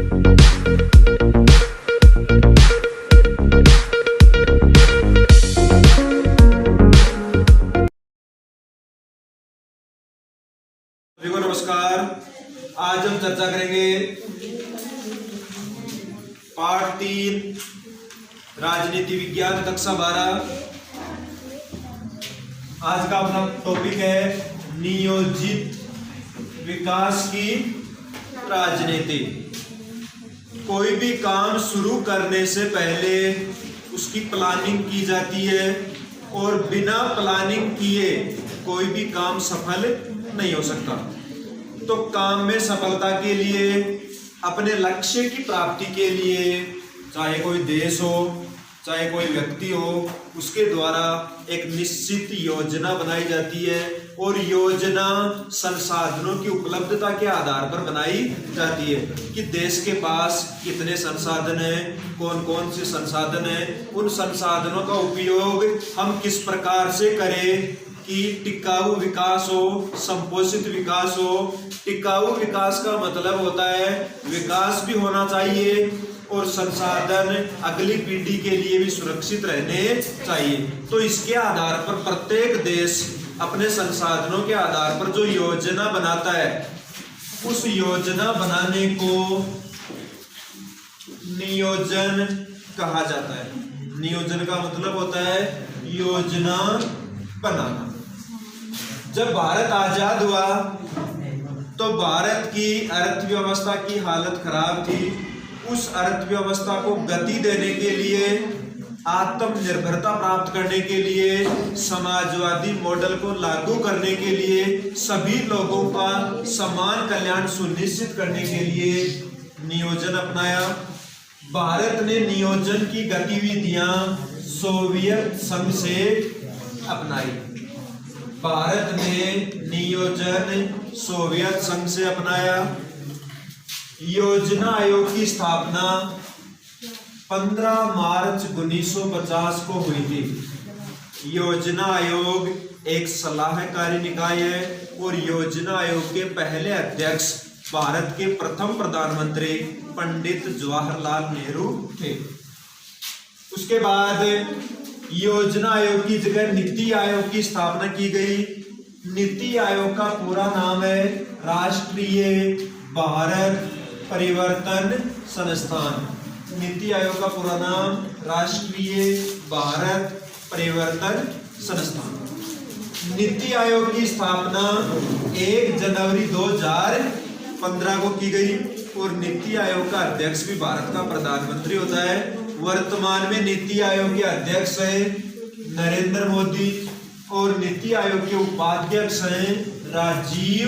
नमस्कार। आज हम चर्चा करेंगे पाठ 3 राजनीति विज्ञान कक्षा 12। आज का अपना टॉपिक है नियोजित विकास की राजनीति। कोई भी काम शुरू करने से पहले उसकी प्लानिंग की जाती है और बिना प्लानिंग किए कोई भी काम सफल नहीं हो सकता। तो काम में सफलता के लिए, अपने लक्ष्य की प्राप्ति के लिए, चाहे कोई देश हो चाहे कोई व्यक्ति हो, उसके द्वारा एक निश्चित योजना बनाई जाती है और योजना संसाधनों की उपलब्धता के आधार पर बनाई जाती है कि देश के पास कितने संसाधन हैं, कौन कौन से संसाधन हैं, उन संसाधनों का उपयोग हम किस प्रकार से करें कि टिकाऊ विकास हो, संपोषित विकास हो। टिकाऊ विकास का मतलब होता है विकास भी होना चाहिए और संसाधन अगली पीढ़ी के लिए भी सुरक्षित रहने चाहिए। तो इसके आधार पर प्रत्येक देश अपने संसाधनों के आधार पर जो योजना बनाता है, उस योजना बनाने को नियोजन कहा जाता है। नियोजन का मतलब होता है योजना बनाना। जब भारत आजाद हुआ तो भारत की अर्थव्यवस्था की हालत खराब थी। उस अर्थव्यवस्था को गति देने के लिए, आत्मनिर्भरता प्राप्त करने के लिए, समाजवादी मॉडल को लागू करने के लिए, सभी लोगों का समान कल्याण सुनिश्चित करने के लिए नियोजन अपनाया। भारत ने नियोजन की गतिविधियां सोवियत संघ से अपनाई। भारत ने नियोजन सोवियत संघ से अपनाया। योजना आयोग की स्थापना 15 मार्च 1950 को हुई थी। योजना आयोग एक सलाहकारी निकाय है और योजना आयोग के पहले अध्यक्ष भारत के प्रथम प्रधानमंत्री पंडित जवाहरलाल नेहरू थे। उसके बाद योजना आयोग की जगह नीति आयोग की स्थापना की गई। नीति आयोग का पूरा नाम है राष्ट्रीय भारत परिवर्तन संस्थान। नीति आयोग का पूरा नाम राष्ट्रीय भारत परिवर्तन संस्थान। नीति आयोग की स्थापना 1 जनवरी 2015 को की गई और नीति आयोग का अध्यक्ष भी भारत का प्रधानमंत्री होता है। वर्तमान में नीति आयोग के अध्यक्ष है नरेंद्र मोदी और नीति आयोग के उपाध्यक्ष हैं राजीव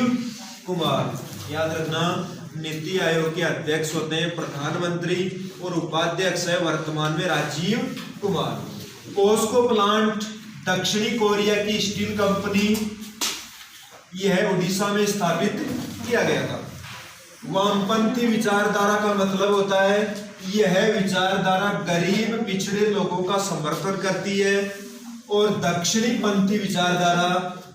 कुमार। याद रखना, नीति आयोग के अध्यक्ष होते हैं प्रधानमंत्री और उपाध्यक्ष है वर्तमान में राजीव कुमार। पोस्को प्लांट दक्षिणी कोरिया की स्टील कंपनी, यह उड़ीसा में स्थापित किया गया था। वामपंथी विचारधारा का मतलब होता है यह विचारधारा गरीब पिछड़े लोगों का समर्थन करती है और दक्षिणी पंथी विचारधारा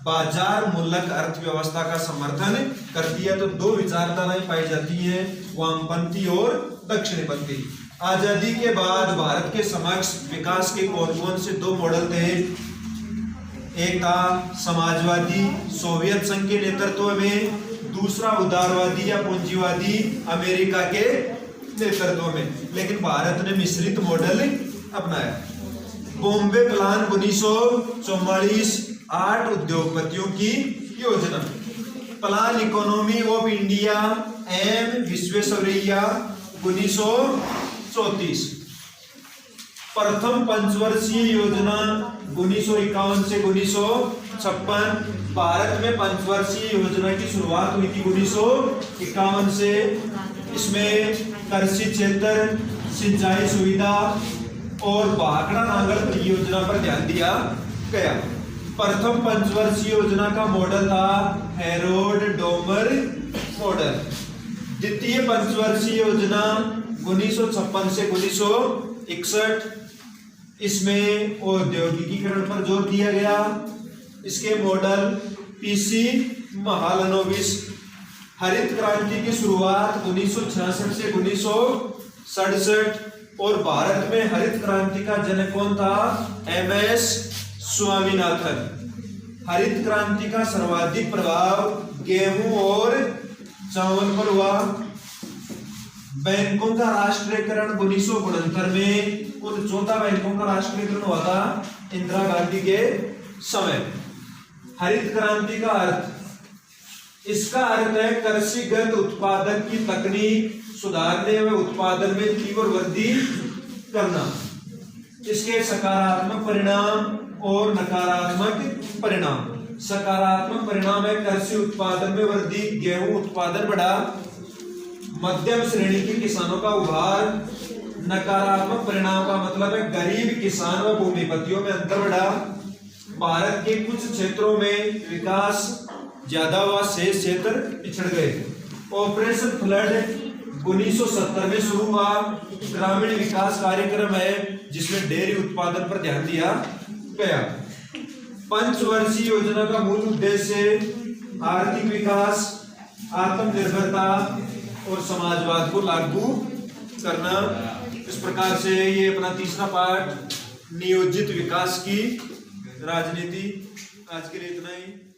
बाजार मूलक अर्थव्यवस्था का समर्थन करती है। तो 2 विचारधाराएं पाई जाती हैं, वामपंथी और दक्षिणी पंथी। आजादी के बाद भारत के समक्ष विकास के कौन कौन से 2 मॉडल थे? एक था समाजवादी सोवियत संघ के नेतृत्व में, दूसरा उदारवादी या पूंजीवादी अमेरिका के नेतृत्व में। लेकिन भारत ने मिश्रित मॉडल अपनाया। बॉम्बे प्लान 1944, 8 उद्योगपतियों की योजना। Plan economy of India M Visvesvaraya 1934। प्रथम पंचवर्षीय योजना 1951 से 1956। भारत में पंचवर्षीय योजना की शुरुआत हुई थी 1951 से। इसमें कृषि क्षेत्र, सिंचाई सुविधा और भाखड़ा नांगल परियोजना पर ध्यान दिया गया। प्रथम पंचवर्षीय योजना का मॉडल था हेरोल्ड डोमर मॉडल। द्वितीय पंचवर्षीय योजना 1956 से 1961, इसमें औद्योगिकीकरण पर जोर दिया गया। इसके मॉडल पीसी महालनोबिस हरित क्रांति की शुरुआत 1966 से 1967 और भारत में हरित क्रांति का जनक कौन था? MS स्वामीनाथन। हरित क्रांति का सर्वाधिक प्रभाव गेहूं और चावल पर हुआ। बैंकों का राष्ट्रीयकरण 1969 में, और चौथा बैंकों का राष्ट्रीयकरण हुआ था इंदिरा गांधी के समय। हरित क्रांति का अर्थ, इसका अर्थ है कृषिगत उत्पादन की तकनीक सुधारने व उत्पादन में तीव्र वृद्धि करना। इसके सकारात्मक परिणाम और नकारात्मक परिणाम। सकारात्मक परिणाम है कृषि उत्पादन में वृद्धि, गेहूं उत्पादन बढ़ा, मध्यम श्रेणी के किसानों का उभार। नकारात्मक परिणाम का मतलब है गरीब किसान व भूमिपतियों में अंतर बढ़ा। भारत के कुछ क्षेत्रों में विकास ज्यादा हुआ, शेष क्षेत्र पिछड़ गए। ऑपरेशन फ्लड 1970 में शुरू हुआ ग्रामीण विकास कार्यक्रम है जिसमें डेयरी उत्पादन पर ध्यान दिया गया। पंचवर्षीय योजना का मूल उद्देश्य आर्थिक विकास, आत्मनिर्भरता और समाजवाद को लागू करना। इस प्रकार से ये अपना तीसरा पार्ट नियोजित विकास की राजनीति। आज के लिए इतना ही।